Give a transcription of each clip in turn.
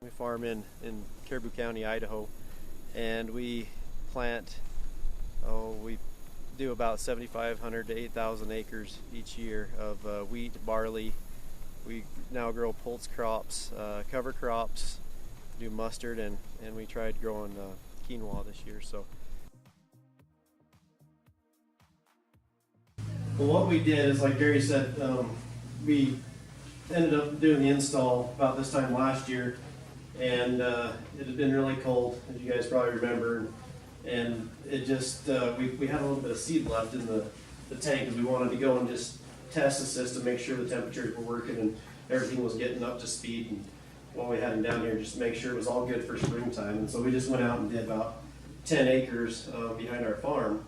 We farm in Caribou County, Idaho, and we plant, we do about 7,500 to 8,000 acres each year of wheat, barley. We now grow pulse crops, cover crops, do mustard, and we tried growing quinoa this year. So, well, what we did is, like Gary said, we ended up doing the install about this time last year, and it had been really cold, as you guys probably remember, and it just we had a little bit of seed left in the tank because we wanted to go and just test the system, make sure the temperatures were working and everything was getting up to speed, and while we had them down here, just to make sure it was all good for springtime. And so we just went out and did about 10 acres behind our farm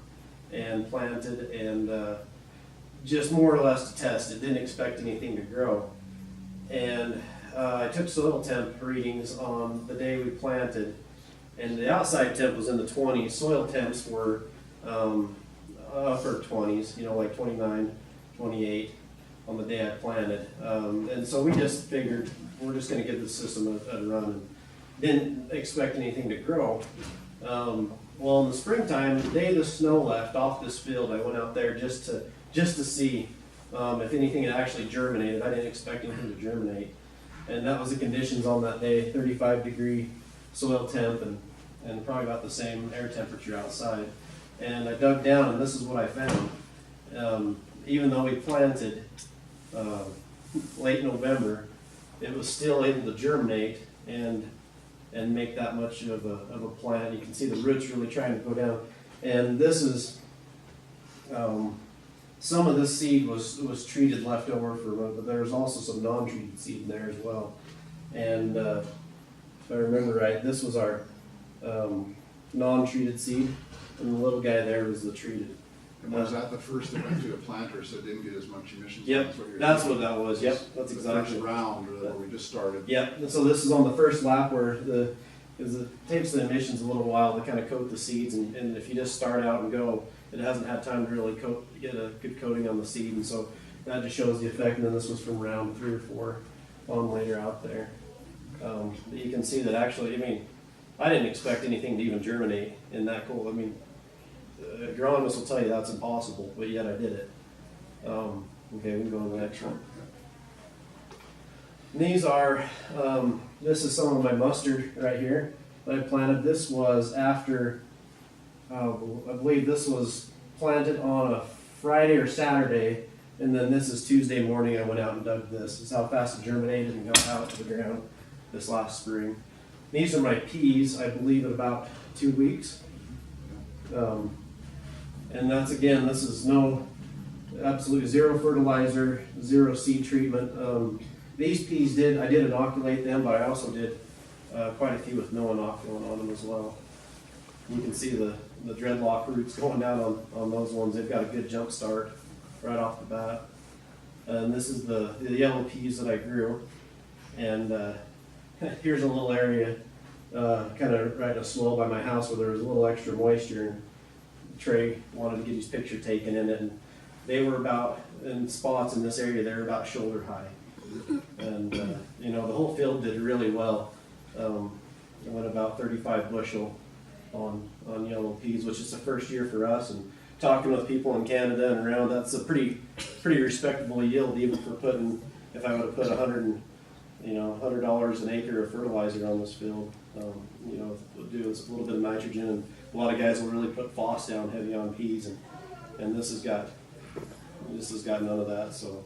and planted, and just more or less to test it. Didn't expect anything to grow. And I took soil temp readings on the day we planted, and the outside temp was in the 20s. Soil temps were upper 20s, like 29, 28 on the day I planted. And so we just figured we're just going to give the system a run, and didn't expect anything to grow. Well, in the springtime, the day the snow left off this field, I went out there just to see if anything had actually germinated. I didn't expect anything to germinate. And that was the conditions on that day, 35-degree soil temp and probably about the same air temperature outside. And I dug down, and this is what I found. Even though we planted late November, it was still able to germinate and make that much of a plant. You can see the roots really trying to go down. And this is, some of this seed was treated left over but there's also some non-treated seed in there as well. And if I remember right, this was our non-treated seed, and the little guy there was the treated. And was that the first that went to a planter, so it didn't get as much emissions? Yep, that's what that was. Yep, that's exactly. The first round where we just started. Yep, and so this is on the first lap where because it takes the emissions a little while to kind of coat the seeds, and if you just start out and go, it hasn't had time to really get a good coating on the seed, and so that just shows the effect. And then this was from round 3 or 4 on later out there. You can see that actually, I didn't expect anything to even germinate in that cold. Agronomists will tell you that's impossible, but yet I did it. Okay, we can go on to the next one. And these are, this is some of my mustard right here that I planted. This was after, I believe this was planted on a Friday or Saturday, and then this is Tuesday morning. I went out and dug this. This is how fast it germinated and got out to the ground this last spring. These are my peas, I believe, in about 2 weeks. And that's, again, this is absolutely zero fertilizer, zero seed treatment. These peas I did inoculate them, but I also did quite a few with no inoculant on them as well. You can see the dreadlock roots going down on those ones. They've got a good jump start right off the bat. And this is the yellow peas that I grew. And here's a little area kind of right in a swell by my house where there was a little extra moisture, and Trey wanted to get his picture taken in it, and they were about, in spots in this area, they were about shoulder high. And the whole field did really well. It went about 35 bushel on yellow peas, which is the first year for us. And talking with people in Canada and around, that's a pretty respectable yield, even for putting, if I would have put $100 an acre of fertilizer on this field. Do a little bit of nitrogen, and a lot of guys will really put phos down heavy on peas, and this has got none of that. So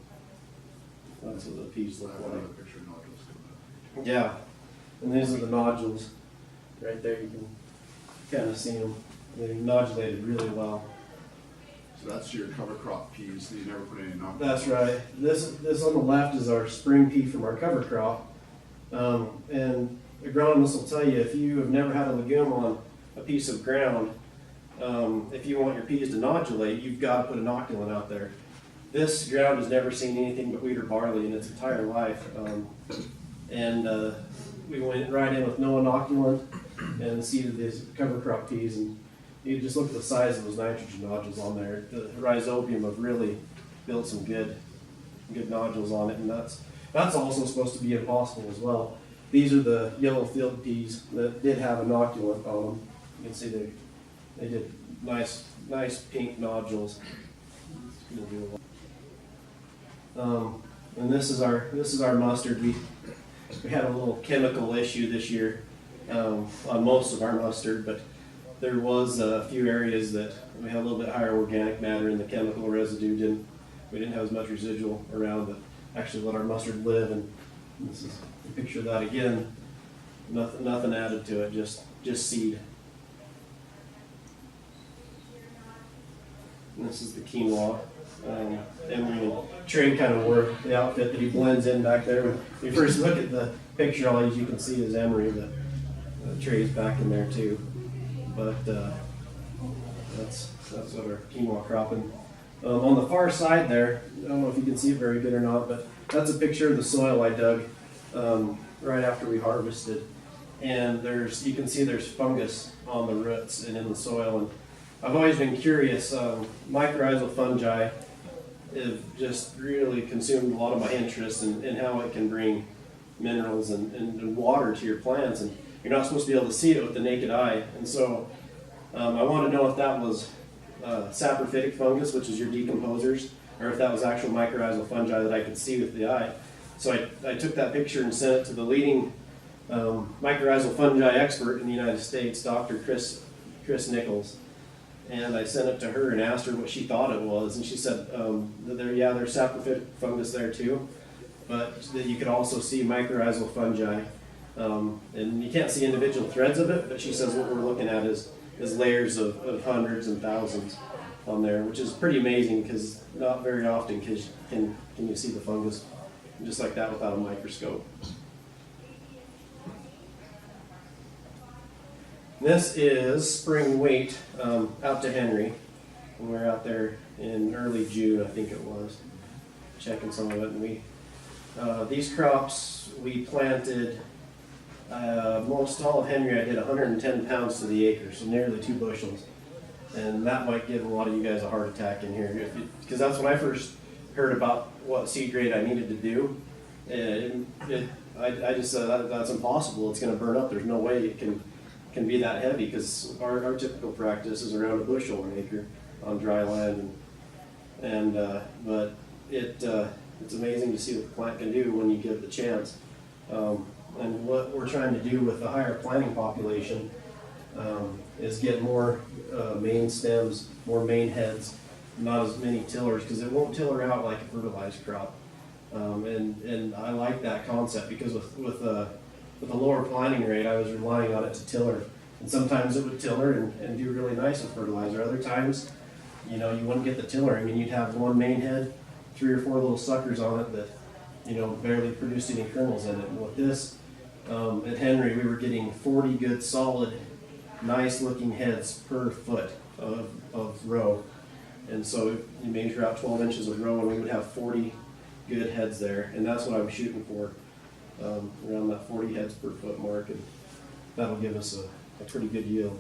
that's what the peas look like. Yeah, and these are the nodules right there. You can kind of see them. They nodulated really well. So that's your cover crop peas. You never put any inoculants. That's right. This on the left is our spring pea from our cover crop. And agronomists will tell you, if you have never had a legume on a piece of ground, if you want your peas to nodulate, you've got to put inoculant out there. This ground has never seen anything but wheat or barley in its entire life. We went right in with no inoculant and seeded these cover crop peas, and you just look at the size of those nitrogen nodules on there. The rhizobium have really built some good nodules on it, and that's also supposed to be impossible as well. these are the yellow field peas that did have inoculant on them. You can see they did nice pink nodules. And this is our mustard. We had a little chemical issue this year on most of our mustard, but there was a few areas that we had a little bit higher organic matter in the chemical residue. We didn't have as much residual around that actually let our mustard live. And this is a picture of that again. Nothing added to it, just seed. And this is the quinoa. Emery and Trey kind of wore the outfit that he blends in back there. When you first look at the picture, all you can see is Emery. The Trey's back in there too. But that's what our quinoa cropping. On the far side there, I don't know if you can see it very good or not, but that's a picture of the soil I dug right after we harvested. And you can see there's fungus on the roots and in the soil. And I've always been curious. Mycorrhizal fungi have just really consumed a lot of my interest in how it can bring minerals and water to your plants. And you're not supposed to be able to see it with the naked eye. And so I want to know if that was saprophytic fungus, which is your decomposers, or if that was actual mycorrhizal fungi that I could see with the eye. So I took that picture and sent it to the leading mycorrhizal fungi expert in the United States, Dr. Chris Nichols. And I sent it to her and asked her what she thought it was. And she said, there's saprophytic fungus there too, but that you could also see mycorrhizal fungi. And you can't see individual threads of it, but she says what we're looking at is layers of hundreds and thousands on there, which is pretty amazing because not very often can you see the fungus just like that without a microscope. This is spring wheat out to Henry. We were out there in early June, I think it was, checking some of it. And these crops we planted. Most all of Henry I did 110 pounds to the acre, so nearly 2 bushels. And that might give a lot of you guys a heart attack in here, because that's when I first heard about what seed grade I needed to do. I just said that's impossible. It's going to burn up. There's no way it can be that heavy, because our typical practice is around 1 bushel an acre on dry land. But it's amazing to see what the plant can do when you give it the chance. And what we're trying to do with the higher planting population is get more main stems, more main heads, not as many tillers, because it won't tiller out like a fertilized crop. And I like that concept, because with the lower planting rate, I was relying on it to tiller. And sometimes it would tiller and do really nice with fertilizer. Other times, you wouldn't get the tillering, and you'd have one main head, 3 or 4 little suckers on it that barely produced any kernels in it. And with this, at Henry, we were getting 40 good, solid, nice looking heads per foot of row. And so you measure out 12 inches of row, and we would have 40 good heads there. And that's what I'm shooting for, around that 40 heads per foot mark. And that'll give us a pretty good yield.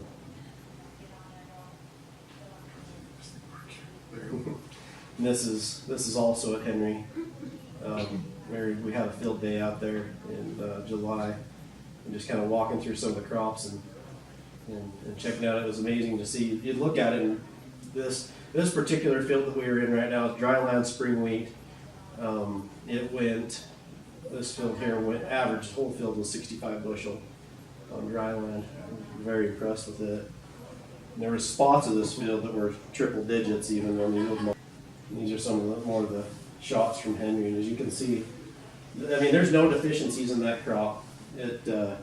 And this is also at Henry. We had a field day out there in July, and just kind of walking through some of the crops and checking out. It was amazing to see. You'd look at it, and this particular field that we were in right now is dryland spring wheat. This field here average whole field was 65 bushel on dryland. I'm very impressed with it. And there were spots of this field that were triple digits even on the yield mark. These are some of more of the shots from Henry, and as you can see, there's no deficiencies in that crop. The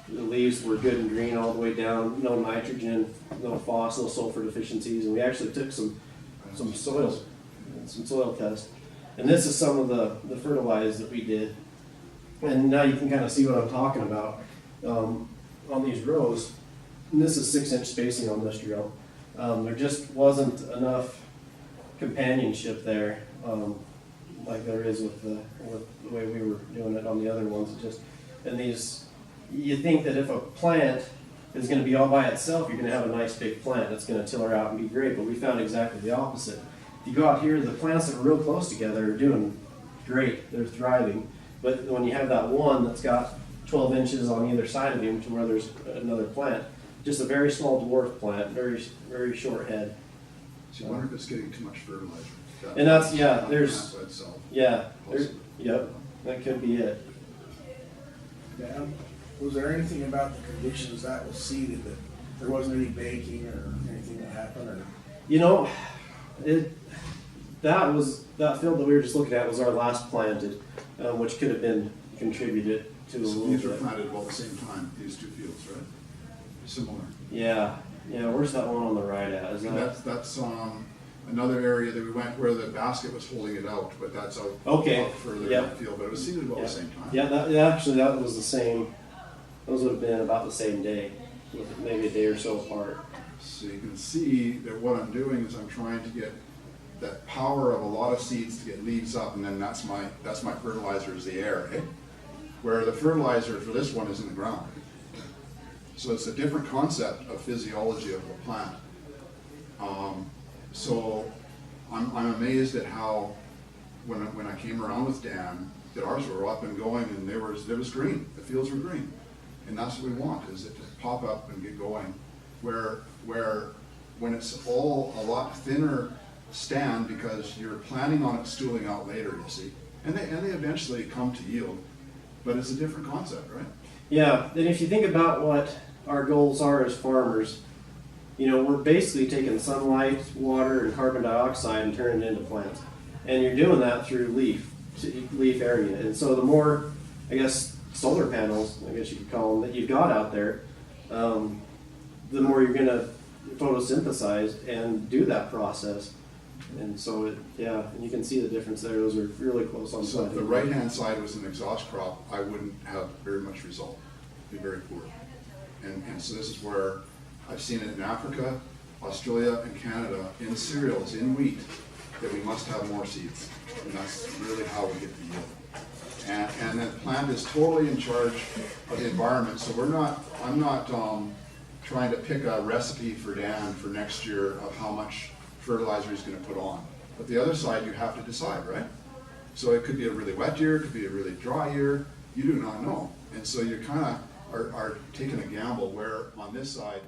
leaves were good and green all the way down, no nitrogen, no phos, no sulfur deficiencies, and we actually took some soil tests. And this is some of the fertilize that we did. And now you can kind of see what I'm talking about on these rows. And this is 6-inch spacing on this drill. There just wasn't enough companionship there, like there is with the way we were doing it on the other ones. You think that if a plant is going to be all by itself, you're going to have a nice big plant that's going to tiller out and be great, but we found exactly the opposite. If you go out here, the plants that are real close together are doing great, they're thriving, but when you have that one that's got 12 inches on either side of him to where there's another plant. Just a very small dwarf plant, very short head. So you wonder if it's getting too much fertilizer. And that's, yeah, That there's, plant by itself, yeah, there's, possibly. yep, that could be it. Dan, was there anything about the conditions that was seeded that there wasn't any baking or anything that happened, or? You know, that field that we were just looking at was our last planted, which could have been contributed to a So little these were bit. planted about the same time, these two fields, right? Similar. Yeah, where's that one on the right at? Is And that, that's another area that we went where the basket was holding it out, but that's out, Okay, out further in yep. that field, but it was seeded about Yeah. the same time. yeah, actually, that was the same, those would have been about the same day, maybe a day or so apart. So you can see that what I'm doing is I'm trying to get that power of a lot of seeds to get leaves up, and then that's my fertilizer is the air, eh? Where the fertilizer for this one is in the ground. So it's a different concept of physiology of the plant. So I'm amazed at how when I came around with Dan, that ours were up and going, and it was green. The fields were green, and that's what we want, is it to pop up and get going. Where when it's all a lot thinner stand, because you're planning on it stooling out later, you see, and they eventually come to yield, but it's a different concept, right? Yeah, and if you think about what our goals are as farmers, we're basically taking sunlight, water, and carbon dioxide and turning it into plants. And you're doing that through leaf area. And so the more, I guess, solar panels, I guess you could call them, that you've got out there, the more you're going to photosynthesize and do that process. And so, and you can see the difference there. Those are really close on So if sight. the right-hand side was an exhaust crop, I wouldn't have very much result. It'd be very poor. And so this is where I've seen it in Africa, Australia, and Canada, in cereals, in wheat, that we must have more seeds. And that's really how we get the yield. And the plant is totally in charge of the environment. So I'm not trying to pick a recipe for Dan for next year of how much fertilizer he's going to put on. But the other side, you have to decide, right? So it could be a really wet year, it could be a really dry year. You do not know. And so you kind of are taking a gamble where on this side,